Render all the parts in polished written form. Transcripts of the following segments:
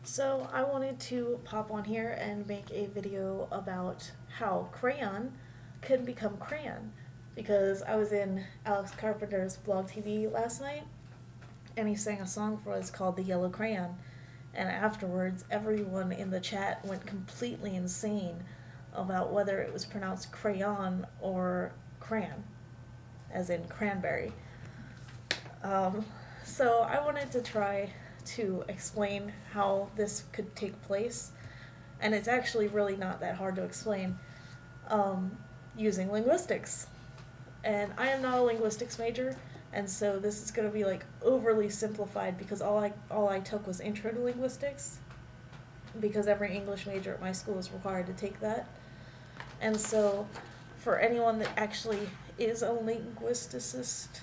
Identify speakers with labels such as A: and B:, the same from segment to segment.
A: So I wanted to pop on here and make a video about how Crayon can become Cran, because I was in Alex Carpenter's BlogTV last night and he sang a song for us called The Yellow Crayon, and afterwards everyone in the chat went completely insane about whether it was pronounced crayon or cran, as in cranberry. Um, so I wanted to try to explain how this could take place, and it's actually really not that hard to explain using linguistics. And I am not a linguistics major, and so this is going to be like overly simplified because all I took was intro to linguistics, because every English major at my school is required to take that. And so for anyone that actually is a linguisticist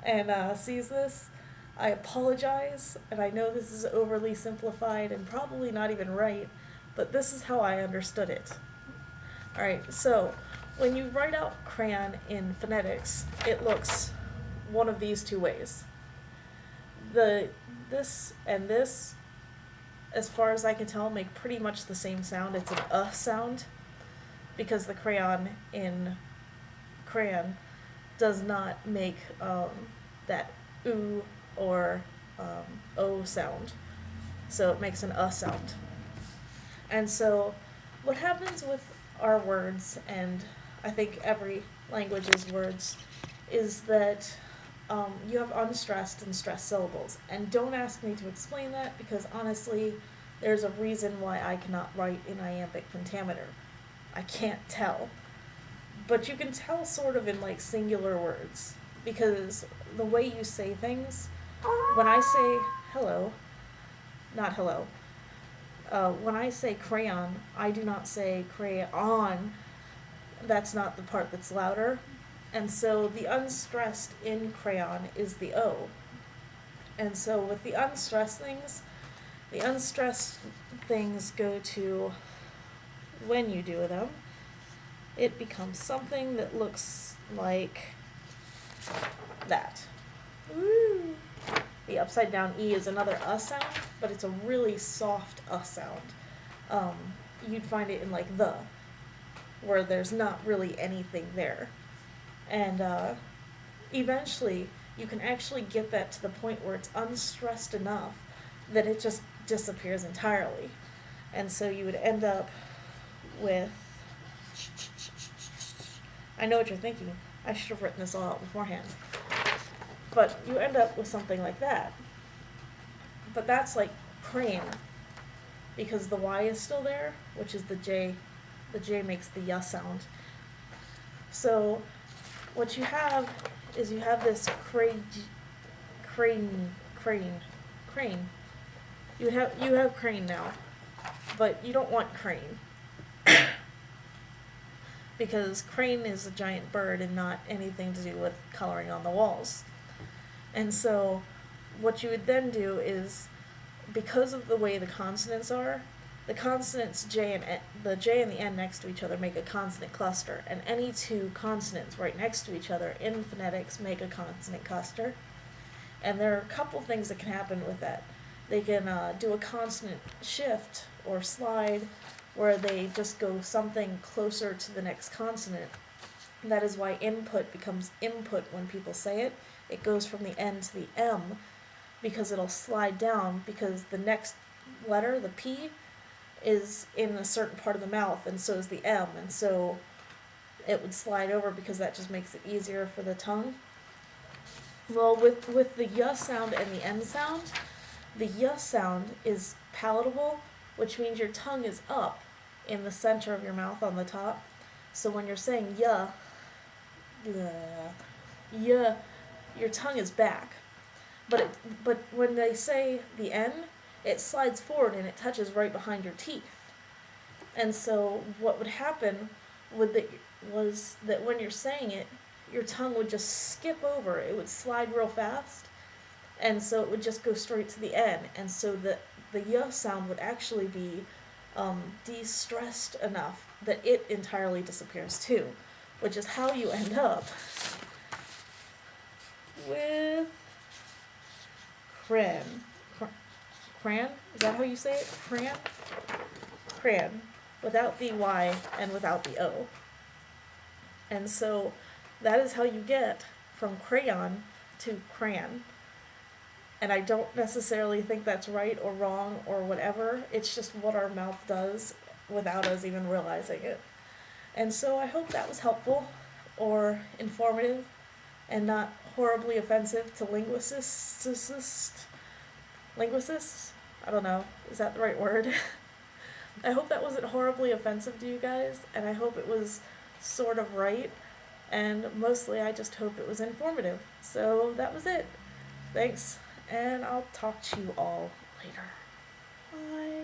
A: and sees this, I apologize, and I know this is overly simplified and probably not even right, but this is how I understood it. Alright, so when you write out crayon in phonetics, it looks one of these two ways. This and this, as far as I can tell, make pretty much the same sound. It's an sound, because the crayon in crayon does not make that oo or o sound, so it makes an sound. And so what happens with our words, and I think every language's words, is that you have unstressed and stressed syllables. And don't ask me to explain that, because honestly there's a reason why I cannot write in iambic pentameter. I can't tell, but you can tell sort of in like singular words, because the way you say things, when I say hello, not hello, when I say crayon, I do not say crayon. That's not the part that's louder. And so the unstressed in crayon is the O. And so with the unstressed things go to, when you do them, it becomes something that looks like that. Woo! The upside down E is another sound, but it's a really soft sound. You'd find it in like the, where there's not really anything there. And eventually you can actually get that to the point where it's unstressed enough that it just disappears entirely. And so you would end up with, I know what you're thinking, I should have written this all out beforehand. But you end up with something like that. But that's like crane, because the Y is still there, which is the J. The J makes the y sound. So what you have is you have this crane. You have crane now, but you don't want crane, because crane is a giant bird and not anything to do with coloring on the walls. And so what you would then do is, because of the way the consonants are, the consonants J and N, the J and the N next to each other make a consonant cluster, and any two consonants right next to each other in phonetics make a consonant cluster. And there are a couple things that can happen with that. They can do a consonant shift or slide, where they just go something closer to the next consonant. That is why input becomes input when people say it. It goes from the N to the M, because it'll slide down, because the next letter, the P, is in a certain part of the mouth, and so is the M, and so it would slide over, because that just makes it easier for the tongue. Well, with the y sound and the N sound, the y sound is palatable, which means your tongue is up in the center of your mouth on the top. So when you're saying y, your tongue is back. But when they say the N, it slides forward and it touches right behind your teeth. And so what would happen was that when you're saying it, your tongue would just skip over. It would slide real fast, and so it would just go straight to the N. And so the y sound would actually be de-stressed enough that it entirely disappears too, which is how you end up with Cran. Cran? Is that how you say it? Cran? Cran. Without the Y and without the O. And so that is how you get from crayon to cran. And I don't necessarily think that's right or wrong or whatever. It's just what our mouth does without us even realizing it. And so I hope that was helpful or informative and not horribly offensive to linguists. Linguists? I don't know. Is that the right word? I hope that wasn't horribly offensive to you guys, and I hope it was sort of right, and mostly I just hope it was informative. So that was it. Thanks, and I'll talk to you all later. Bye.